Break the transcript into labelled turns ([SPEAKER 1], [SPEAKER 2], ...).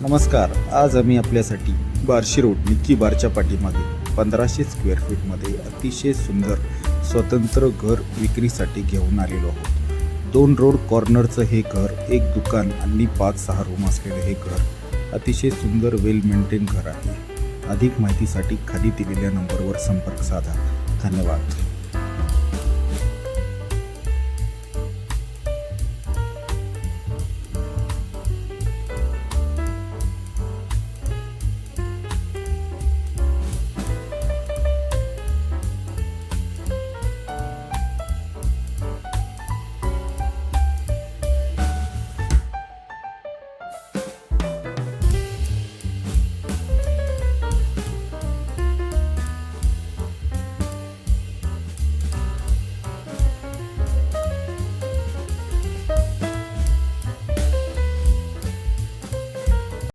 [SPEAKER 1] नमस्कार. आज आम्ही आपल्यासाठी बार्शी रोड निक्की बारच्या पाठीमागे 1500 स्क्वेअर फीटमध्ये अतिशय सुंदर स्वतंत्र घर विक्रीसाठी घेऊन आलेलो आहोत. 2 रोड कॉर्नरचं हे घर, एक दुकान आणि 5-6 रूम असलेलं हे घर अतिशय सुंदर वेल मेंटेन घर आहे. अधिक माहितीसाठी खाली दिलेल्या नंबरवर संपर्क साधा. धन्यवाद.